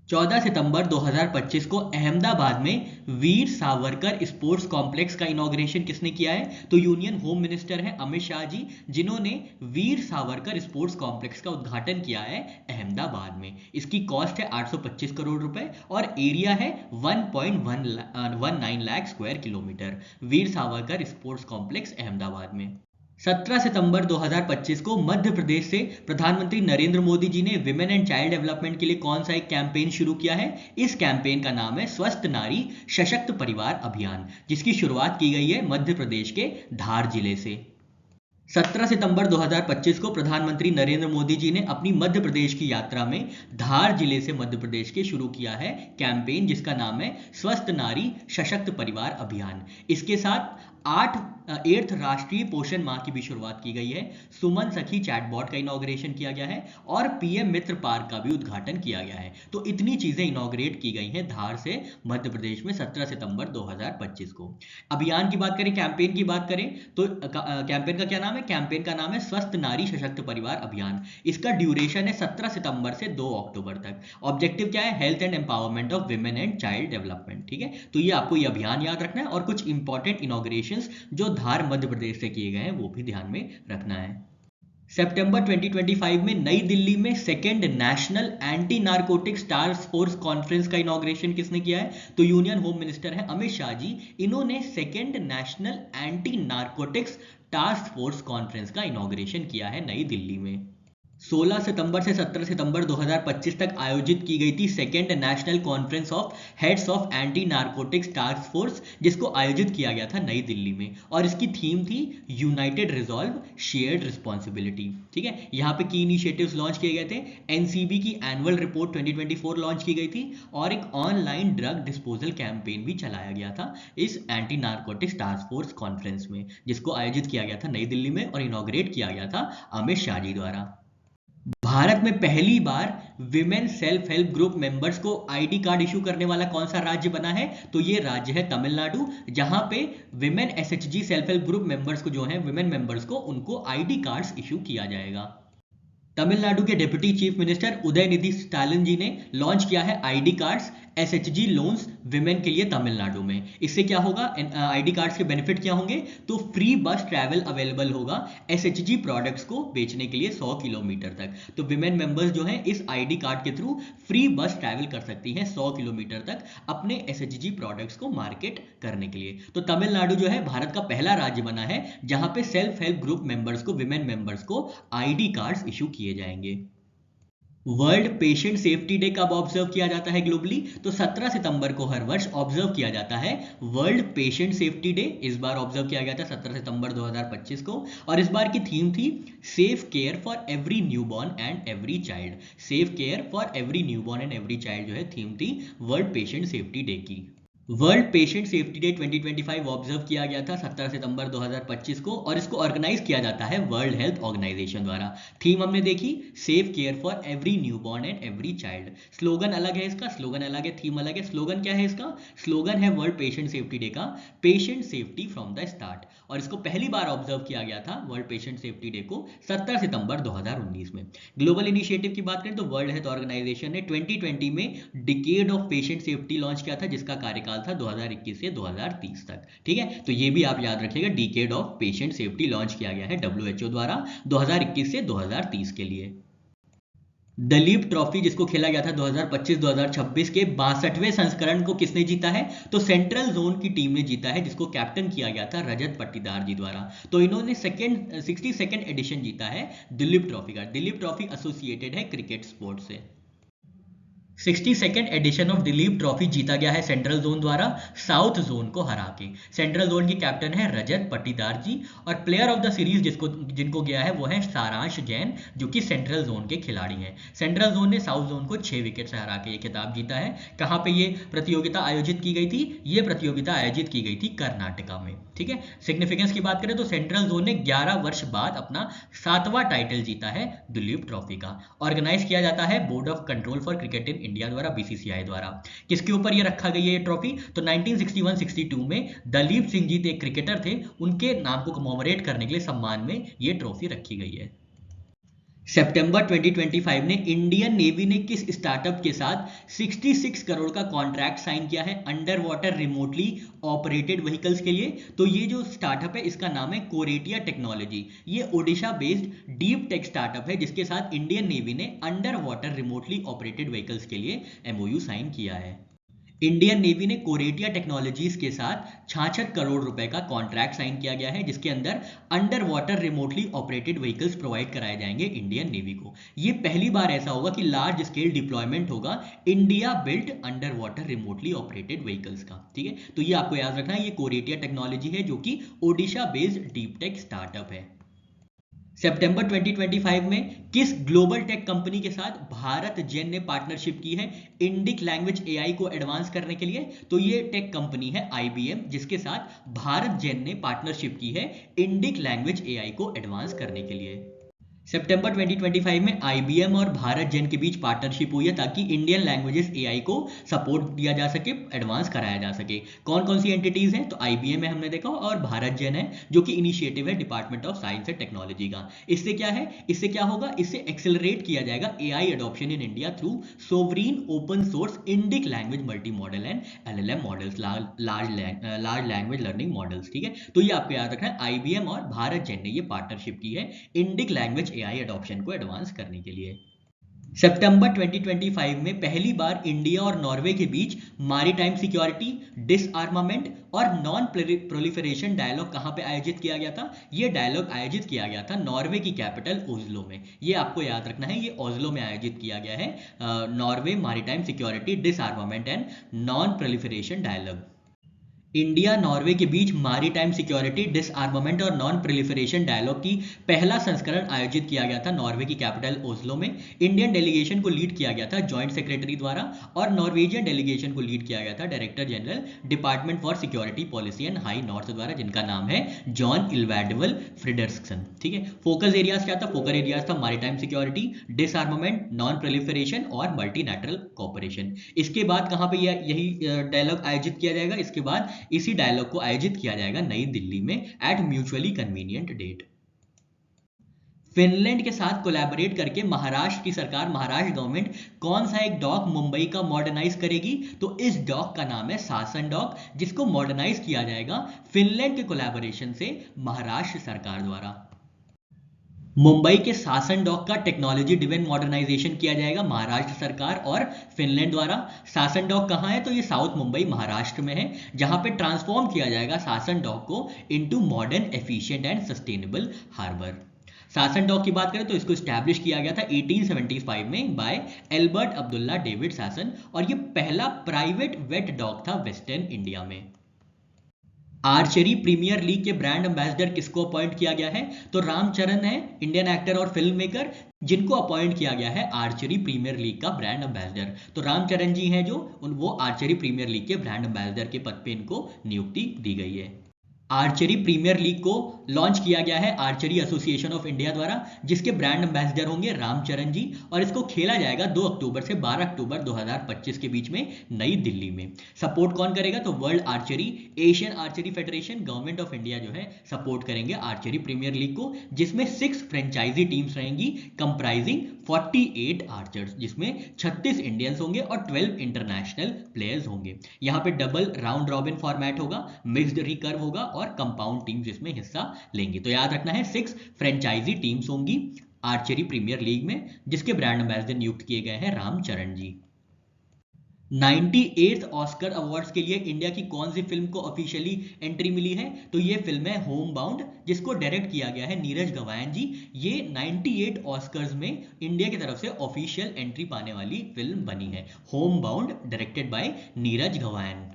14 सितंबर 2025 को अहमदाबाद में Veer Savarkar sports complex का इनॉग्रेशन किसने किया है? तो यूनियन होम मिनिस्टर हैं अमित शाह जी, जिन्होंने वीर सावरकर स्पोर्ट्स कॉम्प्लेक्स का उद्घाटन किया है अहमदाबाद में। इसकी कॉस्ट है 825 करोड़ रुपए और एरिया है 1.19 lakh square kilometre. Veer Savarkar sports complex Ahmedabad में। 17 सितंबर 2025 को मध्य प्रदेश से प्रधानमंत्री नरेंद्र मोदी जी ने विमेन एंड चाइल्ड डेवलपमेंट के लिए कौन सा एक कैंपेन शुरू किया है? इस कैंपेन का नाम है स्वस्थ नारी सशक्त परिवार अभियान, जिसकी शुरुआत की गई है मध्य प्रदेश के धार जिले से। 17 सितंबर 2025 को प्रधानमंत्री नरेंद्र मोदी जी ने अपनी मध्य प्रदेश की यात्रा में धार जिले से मध्य प्रदेश के शुरू किया है कैंपेन, जिसका नाम है स्वस्थ नारी सशक्त परिवार अभियान। इसके साथ 8th राष्ट्रीय पोषण माह की भी शुरुआत की गई है। सुमन सखी चैटबॉट का इनॉग्रेशन किया गया है और पीएम मित्र पार्क का भी उद्घाटन किया गया है। तो इतनी चीजें इनॉग्रेट की गई हैं धार से मध्य प्रदेश में 17 सितंबर 2025 को। अभियान की बात करें, कैंपेन की बात करें तो कैंपेन का क्या नाम है? कैंपेन का नाम है स्वस्थ नारी सशक्त परिवार अभियान। इसका ड्यूरेशन है 17 सितंबर से 2 अक्टूबर तक। ऑब्जेक्टिव क्या है? Health and empowerment of women and child development. ठीक है, तो ये आपको ये अभियान याद रखना है और कुछ इंपॉर्टेंट इनॉग्रेशन जो धार मध्य प्रदेश से किए गए हैं वो भी ध्यान में रखना है। सितंबर 2025 में नई दिल्ली में second national anti narcotics task force conference का इनॉग्रेशन किसने किया है? तो यूनियन होम मिनिस्टर हैं अमित शाह जी। इन्होंने second national anti narcotics task force conference का इनॉग्रेशन किया है नई दिल्ली में। 16 सितंबर से 17 सितंबर 2025 तक आयोजित की गई थी second national conference of heads of anti narcotics task force, जिसको आयोजित किया गया था नई दिल्ली में और इसकी थीम थी यूनाइटेड रिजॉल्व शेयर्ड रिस्पॉन्सिबिलिटी। ठीक है, यहाँ पे की इनिशिएटिव्स लॉन्च किए गए थे। एनसीबी की एनुअल रिपोर्ट 2024 लॉन्च की गई थी और एक ऑनलाइन ड्रग डिस्पोजल कैंपेन भी चलाया गया था इस anti narcotics task force conference में, जिसको आयोजित किया गया था नई दिल्ली में और इनॉग्रेट किया गया था अमित शाह जी द्वारा। भारत में पहली बार women self help group members को आईडी कार्ड इशू करने वाला कौन सा राज्य बना है? तो ये राज्य है तमिलनाडु, जहां पे women SHG self help group members को जो है विमेन मेंबर्स को उनको आईडी कार्ड्स इशू किया जाएगा। तमिलनाडु के deputy chief minister Udhayanidhi Stalin ji ने लॉन्च किया है ID cards SHG loans women के लिए तमिलनाडु में। इससे क्या होगा? आईडी कार्ड्स के बेनिफिट क्या होंगे? तो फ्री बस ट्रैवल अवेलेबल होगा एसएचजी प्रोडक्ट्स को बेचने के लिए 100 किलोमीटर तक। तो विमेन मेंबर्स जो हैं इस आईडी कार्ड के थ्रू फ्री बस ट्रैवल कर सकती हैं 100 किलोमीटर तक अपने एसएचजी प्रोडक्ट्स को मार्केट करने के लिए। तो तमिलनाडु जो है भारत का पहला राज्य बना है जहां पे सेल्फ हेल्प ग्रुप मेंबर्स को, विमेन मेंबर्स को आईडी कार्ड्स इशू किए जाएंगे। वर्ल्ड पेशेंट सेफ्टी डे कब ऑब्जर्व किया जाता है ग्लोबली? तो 17 सितंबर को हर वर्ष ऑब्जर्व किया जाता है वर्ल्ड पेशेंट सेफ्टी डे। इस बार ऑब्जर्व किया गया था 17 सितंबर 2025 को और इस बार की थीम थी safe care for every newborn and every child. Safe care for every newborn and every child जो है थीम थी वर्ल्ड पेशेंट सेफ्टी डे की। World patient safety day 2025 observe किया गया था 17 सितंबर 2025 को और इसको ऑर्गेनाइज किया जाता है वर्ल्ड हेल्थ ऑर्गेनाइजेशन द्वारा। थीम हमने देखी safe care for every newborn and every child. Slogan अलग है इसका, स्लोगन अलग है, थीम अलग है। स्लोगन क्या है इसका? स्लोगन है वर्ल्ड पेशेंट सेफ्टी डे का patient safety from the start और इसको पहली बार ऑब्जर्व किया गया था वर्ल्ड पेशेंट सेफ्टी डे को 17 सितंबर 2019 में। ग्लोबल इनिशिएटिव की बात करें तो वर्ल्ड हेल्थ ऑर्गेनाइजेशन ने 2020 में decade of patient safety launch किया था, जिसका कार्यकाल था 2021 से 2030 तक। ठीक है, तो ये भी आप याद रखिएगा, decade of patient safety launch किया गया है डब्ल्यूएचओ द्वारा 2021 से 2030 के लिए। दलीप ट्रॉफी जिसको खेला गया था 2025-2026 के 62वें संस्करण को किसने जीता है? तो सेंट्रल जोन की टीम ने जीता है, जिसको कैप्टन किया गया था रजत पट्टीदार जी द्वारा। तो इन्होंने 62nd एडिशन जीता है दिलीप ट्रॉफी का। दिलीप ट्रॉफी एसोसिएटेड है क्रिकेट स्पोर्ट से। 62nd edition of Duleep trophy जीता गया है सेंट्रल जोन द्वारा साउथ जोन को हरा के। सेंट्रल जोन के कैप्टन है रजत पट्टीदार जी और प्लेयर ऑफ द सीरीज जिनको गया है वो है सारांश जैन, जो कि सेंट्रल जोन के खिलाड़ी हैं। सेंट्रल जोन ने साउथ जोन को 6 विकेट से हरा के ये खिताब जीता है। कहां पे ये प्रतियोगिता आयोजित की गई थी? ये प्रतियोगिता आयोजित की गई थी कर्नाटका में। ठीक है, सिग्निफिकेंस की बात करें तो सेंट्रल जोन ने 11 वर्ष बाद अपना 7वां टाइटल जीता है दिलीप ट्रॉफी का। ऑर्गेनाइज किया जाता है board of control for cricket in India द्वारा, बीसीसीआई द्वारा। किसके ऊपर ये रखा गई है ये ट्रॉफी? तो 1961-62 में दलीप सिंह जी एक क्रिकेटर थे, उनके नाम को कमोमोरेट करने के लिए सम्मान में ये ट्रॉफी रखी गई है। सितंबर 2025 ने इंडियन नेवी ने किस स्टार्टअप के साथ 66 करोड़ का कॉन्ट्रैक्ट साइन किया है under water remotely operated vehicles के लिए? तो ये जो स्टार्टअप है इसका नाम है कोरेटिया टेक्नोलॉजी। ये Odisha based deep tech startup है जिसके साथ इंडियन नेवी ने under water remotely operated vehicles के लिए एमओयू साइन किया है। इंडियन नेवी ने कोरेटिया टेक्नोलॉजीज के साथ 66 करोड़ रुपए का कॉन्ट्रैक्ट साइन किया गया है जिसके अंदर under water remotely operated vehicles provide कराए जाएंगे इंडियन नेवी को। ये पहली बार ऐसा होगा कि लार्ज स्केल डिप्लॉयमेंट होगा India built under water remotely operated vehicles का। ठीक है, तो ये आपको याद रखना है, ये कोरेटिया टेक्नोलॉजी है जो कि Odisha based deep tech startup है। सितंबर 2025 में किस ग्लोबल टेक कंपनी के साथ भारत जेन ने पार्टनरशिप की है इंडिक लैंग्वेज एआई को एडवांस करने के लिए? तो ये टेक कंपनी है आईबीएम जिसके साथ भारत जेन ने पार्टनरशिप की है इंडिक लैंग्वेज एआई को एडवांस करने के लिए। सितंबर 2025 में आईबीएम और भारत जेन के बीच पार्टनरशिप हुई है ताकि इंडियन लैंग्वेजेस एआई को सपोर्ट दिया जा सके, एडवांस कराया जा सके। कौन कौन सी एंटिटीज हैं? तो आईबीएम है हमने देखा, और भारत जेन है जो कि इनिशिएटिव है department of science and technology का। इससे क्या है, इससे क्या होगा, इससे एक्सेलरेट किया जाएगा AI adoption in India through sovereign open source Indic language multi modal and LLM models, large language learning models. ठीक है, तो ये आपको याद रखना है, आईबीएम और भारत जेन ने ये पार्टनरशिप की है इंडिक लैंग्वेज एआई एडॉप्शन को एडवांस करने के लिए। सितंबर 2025 में पहली बार इंडिया और नॉर्वे के बीच मैरीटाइम सिक्योरिटी, डिसआर्मामेंट और नॉन प्रोलिफरेशन डायलॉग कहां पे आयोजित किया गया था? ये डायलॉग आयोजित किया गया था नॉर्वे की कैपिटल ओस्लो में। ये आपको याद रखना है, ये ओस्लो में आयोजित किया गया है Norway maritime security, disarmament and non proliferation dialogue. India Norway के बीच मैरीटाइम सिक्योरिटी, डिसआर्मामेंट और नॉन प्रोलिफरेशन डायलॉग की पहला संस्करण आयोजित किया गया था नॉर्वे की कैपिटल ओस्लो में। इंडियन डेलीगेशन को लीड किया गया था जॉइंट सेक्रेटरी द्वारा और नॉर्वेजियन डेलीगेशन को लीड किया गया था director general department for security policy and high north द्वारा, जिनका नाम है जॉन इल्वेडवल फ्रिडर्सन। ठीक है, फोकस एरियाज क्या था? फोकस एरियाज था मैरीटाइम सिक्योरिटी, डिसआर्मामेंट, नॉन प्रोलिफरेशन और मल्टीलैटरल कोऑपरेशन। इसके बाद कहां पे यही डायलॉग आयोजित किया जाएगा? इसके बाद इसी डायलॉग को आयोजित किया जाएगा नई दिल्ली में at mutually convenient date. Finland के साथ कोलैबोरेट करके महाराष्ट्र की सरकार, महाराष्ट्र गवर्नमेंट कौन सा एक डॉक मुंबई का मॉडर्नाइज करेगी? तो इस डॉक का नाम है सासन डॉक, जिसको मॉडर्नाइज किया जाएगा फिनलैंड के कोलैबोरेशन से महाराष्ट्र सरकार द्वारा। मुंबई के सासन डॉक का टेक्नोलॉजी ड्रिवन मॉडर्नाइजेशन किया जाएगा महाराष्ट्र सरकार और फिनलैंड द्वारा। सासन डॉक कहां है? तो ये साउथ मुंबई महाराष्ट्र में है, जहां पे ट्रांसफॉर्म किया जाएगा सासन डॉक को into modern, efficient and sustainable harbour. Sassoon dock की बात करें तो इसको स्टैब्लिश किया गया था 1875 में बाय एल्बर्ट अब्दुल्ला डेविड सासन, और ये पहला प्राइवेट वेट डॉक था वेस्टर्न इंडिया में। आर्चरी प्रीमियर लीग के ब्रांड एम्बेसडर किसको अपॉइंट किया गया है? तो रामचरण है, इंडियन एक्टर और फिल्म मेकर, जिनको अपॉइंट किया गया है आर्चरी प्रीमियर लीग का ब्रांड एम्बेसडर। तो रामचरण जी हैं जो वो आर्चरी प्रीमियर लीग के ब्रांड एम्बेसडर के पद पे इनको नियुक्ति दी गई है। आर्चरी प्रीमियर लीग को लॉन्च किया गया है आर्चरी एसोसिएशन ऑफ इंडिया द्वारा, जिसके ब्रांड एम्बेसडर होंगे रामचरण जी, और इसको खेला जाएगा 2 अक्टूबर से 12 अक्टूबर 2025 के बीच में नई दिल्ली में। सपोर्ट कौन करेगा? तो world archery, Asian archery federation, government of India जो है सपोर्ट करेंगे आर्चरी प्रीमियर लीग को, जिसमें 6 फ्रेंचाइजी टीम्स रहेंगी कंप्राइजिंग 48 आर्चर्स, जिसमें 36 इंडियंस होंगे और 12 इंटरनेशनल प्लेयर्स होंगे। यहाँ पे डबल राउंड रॉबिन फॉर्मेट होगा, मिक्स्ड रिकर्व होगा और कंपाउंड टीम्स इसमें हिस्सा लेंगी। तो याद रखना है 6 फ्रेंचाइजी टीम्स होंगी आर्चरी प्रीमियर लीग में, जिसके ब्रांड एम्बेसडर नियुक्त किए गए हैं रामचरण जी। 98th ऑस्कर अवार्ड्स के लिए इंडिया की कौन सी फिल्म को ऑफिशियली एंट्री मिली है? तो ये फिल्म है होम बाउंड, जिसको डायरेक्ट किया गया है नीरज गवायन जी। ये 98 ऑस्कर्स में इंडिया की तरफ से ऑफिशियल एंट्री पाने वाली फिल्म बनी है। Homebound directed by Neeraj Ghaywan.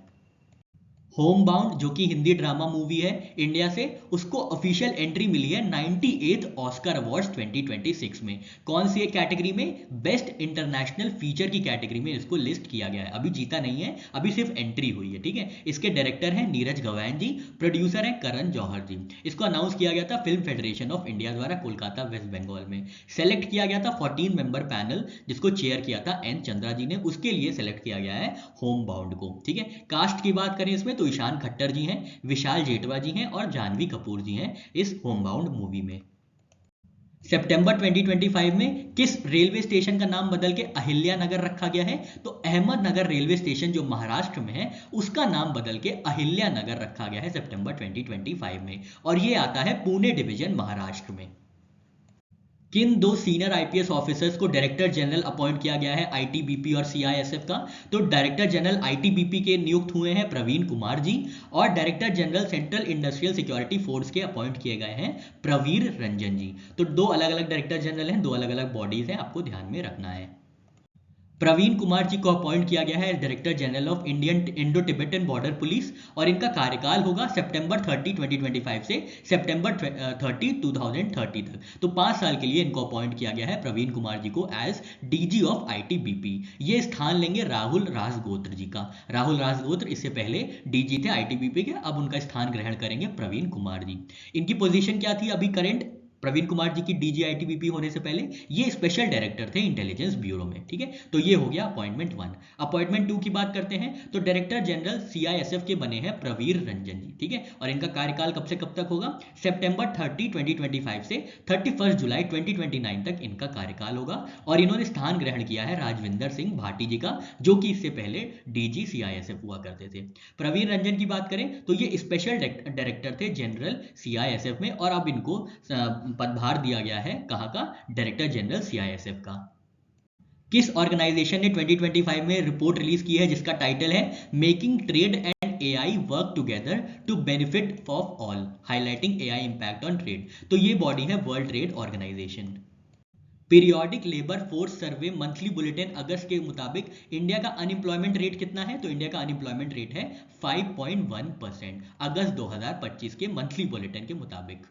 Homebound जो कि हिंदी ड्रामा मूवी है इंडिया से, उसको ऑफिशियल एंट्री मिली है 98th ऑस्कर अवार्ड्स 2026 में। कौन सी एक कैटेगरी में? बेस्ट इंटरनेशनल फीचर की कैटेगरी में इसको लिस्ट किया गया है। अभी जीता नहीं है, अभी सिर्फ एंट्री हुई है। ठीक है, इसके डायरेक्टर हैं नीरज गवायन जी, प्रोड्यूसर हैं करण जौहर जी। इसको अनाउंस किया गया था फिल्म फेडरेशन ऑफ इंडिया द्वारा कोलकाता वेस्ट बंगाल में। सेलेक्ट किया गया था 14 मेंबर पैनल, जिसको चेयर किया था एन चंद्रा जी ने, उसके लिए सेलेक्ट किया गया है होम बाउंड को। ठीक है, कास्ट की बात करें इसमें तो ईशान खट्टर जी हैं, विशाल जेठवा जी हैं और जानवी कपूर जी हैं इस होमबाउंड मूवी में। सितंबर 2025 में किस रेलवे स्टेशन का नाम बदल के अहिल्या नगर रखा गया है? तो अहमदनगर रेलवे स्टेशन जो महाराष्ट्र में है उसका नाम बदल के अहिल्या नगर रखा गया है सितंबर 2025 में, और ये आता है पुणे डिवीजन महाराष्ट्र में। किन दो सीनियर आईपीएस ऑफिसर्स को डायरेक्टर जनरल अपॉइंट किया गया है आईटीबीपी और सीआईएसएफ का? तो डायरेक्टर जनरल आईटीबीपी के नियुक्त हुए हैं प्रवीण कुमार जी, और director general central industrial security force के अपॉइंट किए गए हैं प्रवीर रंजन जी। तो दो अलग अलग डायरेक्टर जनरल हैं, दो अलग अलग बॉडीज हैं, आपको ध्यान में रखना है। प्रवीण कुमार जी को अपॉइंट किया गया है director general of Indian Indo Tibetan border police, और इनका कार्यकाल होगा सितंबर 30 2025 से सितंबर 30 2030 तक। तो 5 साल के लिए इनको अपॉइंट किया गया है प्रवीण कुमार जी को एज डीजी ऑफ आईटीबीपी। ये स्थान लेंगे राहुल राजगोत्र जी का। राहुल राजगोत्र इससे पहले डीजी थे आईटीबीपी के, अब उनका स्थान ग्रहण करेंगे प्रवीण कुमार जी। इनकी पोजीशन क्या थी अभी करंट? प्रवीण कुमार जी की डीजी आईटीबीपी होने से पहले ये स्पेशल डायरेक्टर थे इंटेलिजेंस ब्यूरो में, ठीक है। तो ये हो गया अपॉइंटमेंट 1। अपॉइंटमेंट 2 की बात करते हैं तो डायरेक्टर जनरल सीआईएसएफ के बने हैं प्रवीर रंजन जी, ठीक है। और इनका कार्यकाल कब से कब तक होगा? सितंबर 30 2025 से 31 जुलाई 2029 तक इनका कार्यकाल होगा। और इन्होंने स्थान ग्रहण किया है राजविंदर सिंह भाटी जी का, जो कि इससे पहले डीजी सीआईएसएफ हुआ करते थे। प्रवीर रंजन की बात करें तो ये स्पेशल डायरेक्टर थे जनरल सीआईएसएफ में, और अब इनको पदभार दिया गया है कहाँ का? डायरेक्टर जनरल सीआईएसएफ का। किस ऑर्गेनाइजेशन ने 2025 में रिपोर्ट रिलीज की है जिसका टाइटल है making trade and AI work together to benefit of all, highlighting AI impact on trade? तो ये बॉडी है World Trade Organization. Periodic labour force survey monthly bulletin अगस्त के मुताबिक इंडिया का अनएम्प्लॉयमेंट रेट कितना है? तो इंडिया का अनएम्प्लॉयमेंट रेट है 5.1% अगस्त 2025 के मंथली बुलेटिन के मुताबिक।